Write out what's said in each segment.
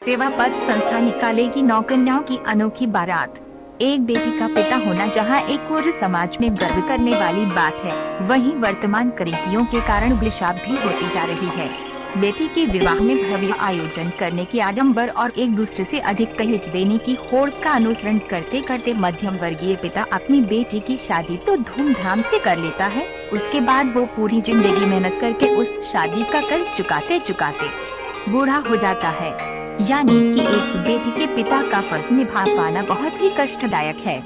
सेवा पथ संस्था निकालेगी 9 कन्याओं की अनोखी बारात। एक बेटी का पिता होना जहां एक और समाज में गर्व करने वाली बात है, वहीं वर्तमान कुरीतियों के कारण अभिशाप भी होती जा रही है। बेटी के विवाह में भव्य आयोजन करने की आडंबर और एक दूसरे से अधिक दहेज देने की होड़ का अनुसरण करते करते मध्यम वर्गीय पिता अपनी बेटी की शादी तो धूमधाम से कर लेता है, उसके बाद वो पूरी जिंदगी मेहनत करके उस शादी का कर्ज चुकाते चुकाते बूढ़ा हो जाता है। यानी कि एक बेटी के पिता का फर्ज निभा पाना बहुत ही कष्टदायक है।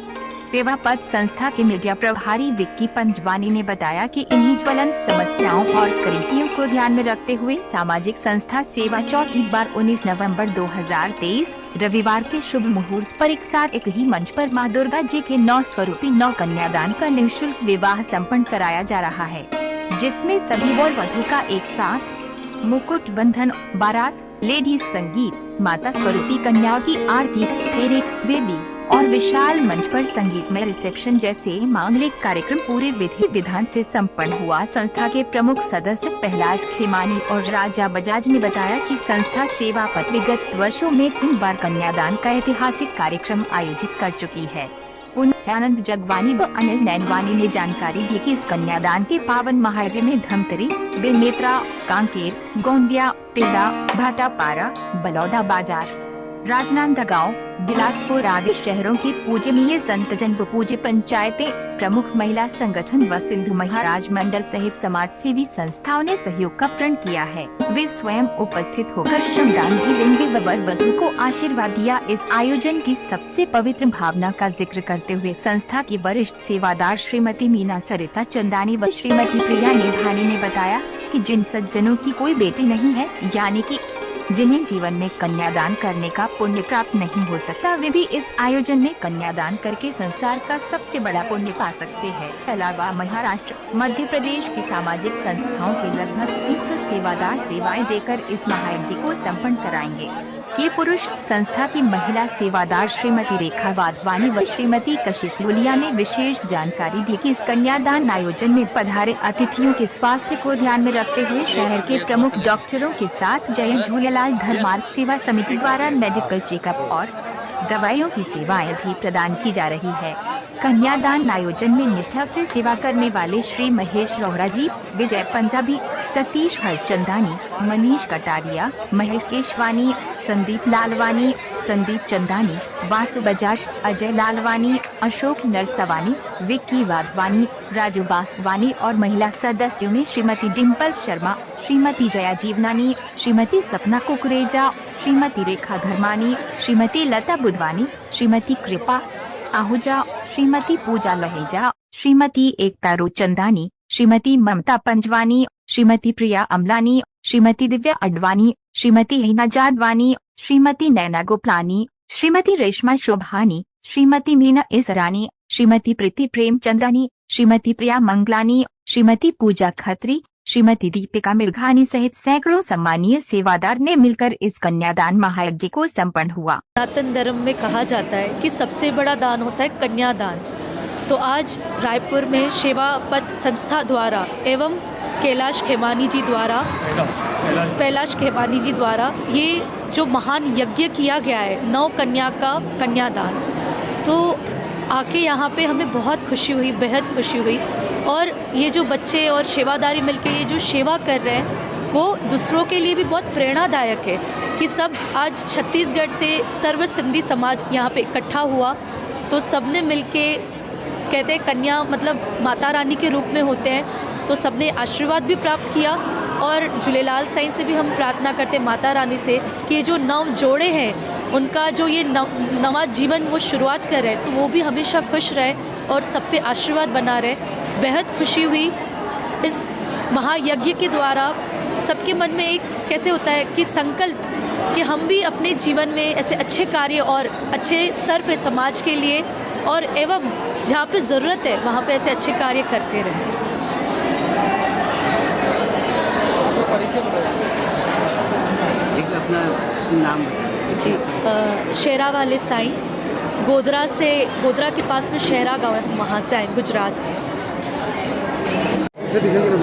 सेवा पथ संस्था के मीडिया प्रभारी विक्की पंजवानी ने बताया कि इन्हीं ज्वलंत समस्याओं और कुरीतियों को ध्यान में रखते हुए सामाजिक संस्था सेवा चौथी बार 19 नवंबर 2023 रविवार के शुभ मुहूर्त पर एक साथ एक ही मंच पर मां दुर्गा जी के 9 स्वरूपी 9 कन्यादान का निःशुल्क विवाह संपन्न कराया जा रहा है, जिसमें सभी वर वधू का एक साथ मुकुट बंधन, बारात, लेडीज संगीत, माता स्वरूपी कन्याओं की आरती, फेरे, वेदी और विशाल मंच पर संगीतमय रिसेप्शन जैसे मांगलिक कार्यक्रम पूरे विधि विधान से संपन्न हुआ। संस्था के प्रमुख सदस्य पहलाज खेमानी और राजा बजाज ने बताया कि संस्था सेवा पथ विगत वर्षों में 3 बार कन्यादान का ऐतिहासिक कार्यक्रम आयोजित कर चुकी है। उनसे आनंद जगवानी व अनिल नैनवानी ने जानकारी दी कि इस कन्यादान के पावन महायज्ञ में धमतरी, बेनेत्रा, कांकेर, गोंदिया, टिल्डा, भाटापारा, बलौदा बाजार, राजनांदगांव, बिलासपुर आदि शहरों की पूजनीय संतजन व पूज्य पंचायतें, प्रमुख महिला संगठन व सिंधु महाराज मंडल सहित समाज सेवी संस्थाओं ने सहयोग का प्रण किया है। वे स्वयं उपस्थित होकर श्रमदान भी देंगे व वर वधू को आशीर्वाद दिया। इस आयोजन की सबसे पवित्र भावना का जिक्र करते हुए संस्था की वरिष्ठ सेवादार श्रीमती मीना सरिता चंदानी व श्रीमती प्रिया नेभानी ने बताया कि जिन सज्जनों की कोई बेटी नहीं है, यानी कि जिन्हें जीवन में कन्यादान करने का पुण्य प्राप्त नहीं हो सकता, वे भी इस आयोजन में कन्यादान करके संसार का सबसे बड़ा पुण्य पा सकते हैं। अलावा महाराष्ट्र, मध्य प्रदेश की सामाजिक संस्थाओं के लगभग 300 सेवादार सेवाएं देकर इस महायज्ञ को संपन्न कराएंगे। ये पुरुष संस्था की महिला सेवादार श्रीमती रेखा वाधवानी व श्रीमती कशिश लुलिया ने विशेष जानकारी दी कि इस कन्यादान आयोजन में पधारे अतिथियों के स्वास्थ्य को ध्यान में रखते हुए शहर के प्रमुख डॉक्टरों के साथ जय झूलेलाल धर्मार्थ सेवा समिति द्वारा मेडिकल चेकअप और दवाइयों की सेवाएं भी प्रदान की जा रही है। कन्यादान आयोजन में निष्ठा से सेवा करने वाले श्री महेश रोहरा जी, विजय पंजाबी, सतीश हरचंदानी, मनीष कटारिया, महल केशवानी, संदीप लालवानी, संदीप चंदानी, वासु बजाज, अजय लालवानी, अशोक नरसवानी, विक्की वाधवानी, राजू बास्तवानी और महिला सदस्यों में श्रीमती डिम्पल शर्मा, श्रीमती जया जीवनानी, श्रीमती सपना कुकरेजा, श्रीमती रेखा धर्मानी, श्रीमती लता बुधवानी, श्रीमती कृपा आहूजा, श्रीमती पूजा लहेजा, श्रीमती एकता रोचंदानी, श्रीमती ममता पंजवानी, श्रीमती प्रिया अमलानी, श्रीमती दिव्या अडवाणी, श्रीमती हिना जादवानी, श्रीमती नैना गोपलानी, श्रीमती रेशमा शोभानी, श्रीमती मीना इसरानी, श्रीमती प्रीति प्रेमचंदानी, श्रीमती प्रिया मंगलानी, श्रीमती पूजा खत्री, श्रीमती दीपिका मिर्घानी सहित सैकड़ों सम्मानीय सेवादार ने मिलकर इस कन्यादान महायज्ञ को संपन्न हुआ। सनातन धर्म में कहा जाता है कि सबसे बड़ा दान होता है कन्यादान। तो आज रायपुर में सेवा पथ संस्था द्वारा एवं कैलाश खेमानी जी द्वारा ये जो महान यज्ञ किया गया है 9 कन्या का कन्यादान, तो आके यहाँ पे हमें बहुत खुशी हुई, बेहद खुशी हुई। और ये जो बच्चे और सेवादारी मिलके ये जो सेवा कर रहे हैं वो दूसरों के लिए भी बहुत प्रेरणादायक है कि सब आज छत्तीसगढ़ से सर्व सिंधी समाज यहाँ पे इकट्ठा हुआ, तो सबने मिलके कहते हैं कन्या मतलब माता रानी के रूप में होते हैं, तो सबने आशीर्वाद भी प्राप्त किया। और झूलेलाल साईं से भी हम प्रार्थना करते माता रानी से कि ये जो नव जोड़े हैं उनका जो ये नवा जीवन वो शुरुआत कर रहे हैं, तो वो भी हमेशा खुश रहे और सब पे आशीर्वाद बना रहे। बेहद खुशी हुई इस महायज्ञ के द्वारा। सबके मन में एक कैसे होता है कि संकल्प कि हम भी अपने जीवन में ऐसे अच्छे कार्य और अच्छे स्तर पे समाज के लिए और एवं जहाँ पे ज़रूरत है वहाँ पे ऐसे अच्छे कार्य करते रहें। एक अपना नाम जी, शेरा वाले साईं, गोदरा के पास में शेरा गाँव है, वहाँ से आए गुजरात से। अच्छा दिखेगा ना।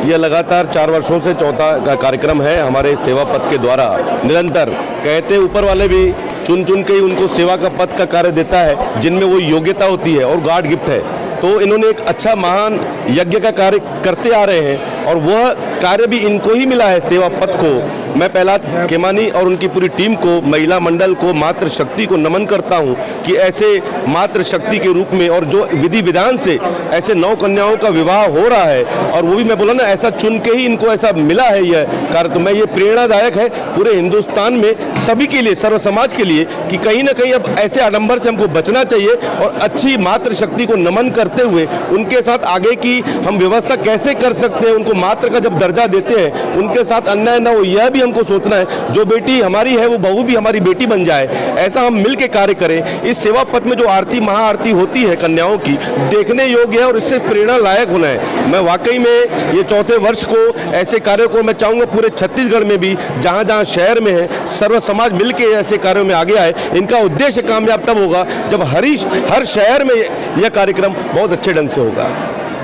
यह लगातार 4 वर्षों से चौथा का कार्यक्रम है हमारे सेवा पथ के द्वारा। निरंतर कहते ऊपर वाले भी चुन चुन के ही उनको सेवा का पथ का कार्य देता है जिनमें वो योग्यता होती है और गॉड गिफ्ट है। तो इन्होंने एक अच्छा महान यज्ञ का कार्य करते आ रहे हैं और वह कार्य भी इनको ही मिला है सेवा पथ को। मैं प्रहलाद खेमानी और उनकी पूरी टीम को, महिला मंडल को, मातृ शक्ति को नमन करता हूं कि ऐसे मातृ शक्ति के रूप में और जो विधि विधान से ऐसे 9 कन्याओं का विवाह हो रहा है और वो भी मैं बोला ना ऐसा चुन के ही इनको ऐसा मिला है यह कार्य। तो मैं ये प्रेरणादायक है पूरे हिंदुस्तान में सभी के लिए, सर्व समाज के लिए कि कहीं ना कहीं अब ऐसे आडंबर से हमको बचना चाहिए और अच्छी मातृ शक्ति को नमन करते हुए उनके साथ आगे की हम व्यवस्था कैसे कर सकते हैं। उनको मातृ का जब दर्जा देते हैं उनके साथ अन्याय न हो यह भी हमको सोचना है। जो बेटी हमारी है वो बहू भी हमारी बेटी बन जाए, ऐसा हम मिल के कार्य करें। इस सेवा पथ में जो आरती महाआरती होती है कन्याओं की, देखने योग्य है और इससे प्रेरणा लायक होना है। मैं वाकई में ये चौथे वर्ष को ऐसे कार्यों को मैं चाहूँगा पूरे छत्तीसगढ़ में भी जहाँ जहाँ शहर में है सर्व समाज मिल के ऐसे कार्यों में आगे आए। इनका उद्देश्य कामयाब तब होगा जब हर शहर में यह कार्यक्रम बहुत अच्छे ढंग से होगा।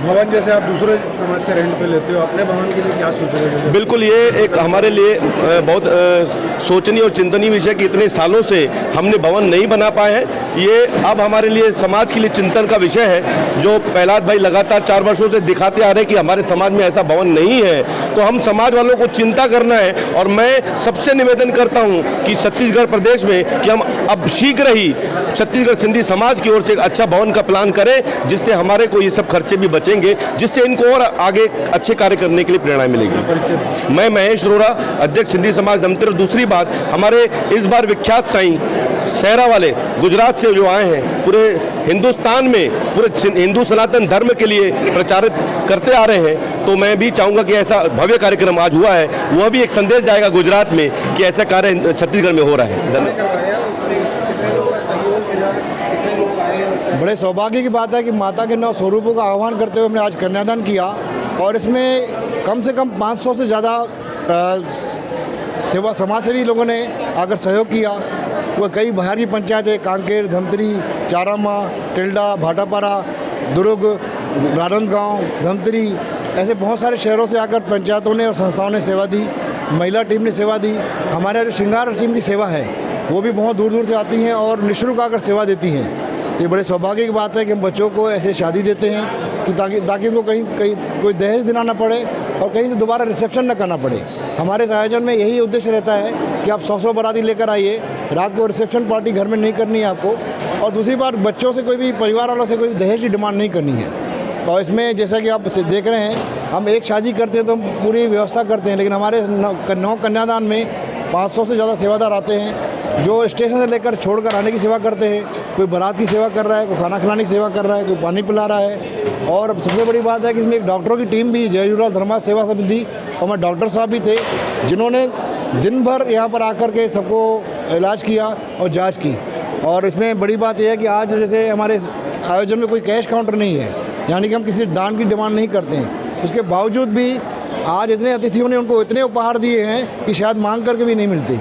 भवन जैसे आप दूसरे समाज का रेंट पे लेते हो, अपने भवन के लिए क्या सोच रहे हो? बिल्कुल, ये एक हमारे लिए बहुत सोचनीय और चिंतनीय विषय कि इतने सालों से हमने भवन नहीं बना पाए हैं। ये अब हमारे लिए समाज के लिए चिंतन का विषय है। जो प्रहलाद भाई लगातार 4 वर्षों से दिखाते आ रहे हैं कि हमारे समाज में ऐसा भवन नहीं है, तो हम समाज वालों को चिंता करना है। और मैं सबसे निवेदन करता हूँ कि छत्तीसगढ़ प्रदेश में कि हम अब शीघ्र ही छत्तीसगढ़ सिंधी समाज की ओर से एक अच्छा भवन का प्लान करें जिससे हमारे को ये सब खर्चे भी बचेंगे, जिससे इनको और आगे अच्छे कार्य करने के लिए प्रेरणा मिलेगी। मैं महेश अरोड़ा, अध्यक्ष सिंधी समाज दमतिर। दूसरी बात, हमारे इस बार विख्यात साईं सहरा वाले गुजरात से जो आए हैं, पूरे हिंदुस्तान में पूरे हिंदू सनातन धर्म के लिए प्रचारित करते आ रहे हैं। तो मैं भी चाहूँगा कि ऐसा भव्य कार्यक्रम आज हुआ है, वह भी एक संदेश जाएगा गुजरात में कि ऐसा कार्य छत्तीसगढ़ में हो रहा है। धन्यवाद। बड़े सौभाग्य की बात है कि माता के 9 स्वरूपों का आह्वान करते हुए हमने आज कन्यादान किया और इसमें कम से कम 500 से ज़्यादा सेवा समाजसेवी लोगों ने आकर सहयोग किया। वो कई बाहरी पंचायतें, कांकेर, धमतरी, चारामा, टिल्डा, भाटापारा, दुर्ग, राजनांदगांव, धमतरी, ऐसे बहुत सारे शहरों से आकर पंचायतों ने और संस्थाओं ने सेवा दी। महिला टीम ने सेवा दी। हमारे जो श्रृंगार टीम की सेवा है वो भी बहुत दूर दूर से आती हैं और निःशुल्क आकर सेवा देती हैं। तो ये बड़े सौभाग्य की बात है कि हम बच्चों को ऐसे शादी देते हैं कि ताकि उनको कहीं कोई दहेज देना ना पड़े और कहीं से दोबारा रिसेप्शन न करना पड़े। हमारे इस आयोजन में यही उद्देश्य रहता है कि आप 100 बाराती लेकर आइए, रात को रिसेप्शन पार्टी घर में नहीं करनी है आपको। और दूसरी बात, बच्चों से कोई भी, परिवार वालों से कोई दहेज की डिमांड नहीं करनी है। और इसमें जैसा कि आप देख रहे हैं, हम एक शादी करते हैं तो हम पूरी व्यवस्था करते हैं, लेकिन हमारे 9 कन्यादान में 500 से ज़्यादा सेवादार आते हैं जो स्टेशन से लेकर छोड़कर आने की सेवा करते हैं। कोई बारात की सेवा कर रहा है, कोई खाना खिलाने की सेवा कर रहा है, कोई पानी पिला रहा है। और सबसे बड़ी बात है कि इसमें एक डॉक्टरों की टीम भी, जयजुलाल धर्मार्थ सेवा समिति और मैं डॉक्टर साहब भी थे जिन्होंने दिन भर यहाँ पर आकर के सबको इलाज किया और जाँच की। और इसमें बड़ी बात यह है कि आज जैसे हमारे आयोजन में कोई कैश काउंटर नहीं है, यानी कि हम किसी दान की डिमांड नहीं करते हैं। उसके बावजूद भी आज इतने अतिथियों ने उनको इतने उपहार दिए हैं कि शायद मांग करके भी नहीं मिलते।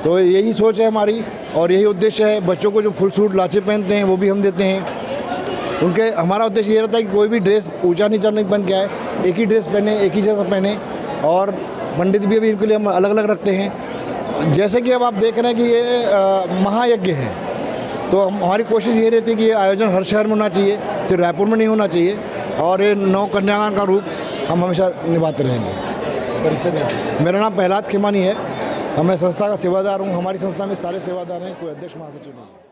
तो यही सोच है हमारी और यही उद्देश्य है। बच्चों को जो फुल सूट लाचे पहनते हैं वो भी हम देते हैं। उनके हमारा उद्देश्य ये रहता है कि कोई भी ड्रेस ऊंचा नीचा नहीं बन के आए, एक ही ड्रेस पहने, एक ही जैसा पहने। और पंडित भी अभी इनके लिए हम अलग अलग रखते हैं। जैसे कि अब आप देख रहे हैं कि ये महायज्ञ है, तो हमारी कोशिश ये रहती है कि ये आयोजन हर शहर में होना चाहिए, सिर्फ रायपुर में नहीं होना चाहिए। और ये 9 कन्यादान का रूप हम हमेशा निभाते रहेंगे। मेरा नाम प्रहलाद खेमानी है, मैं संस्था का सेवादार हूँ। हमारी संस्था में सारे सेवादार हैं, कोई अध्यक्ष महासचिव नहीं है।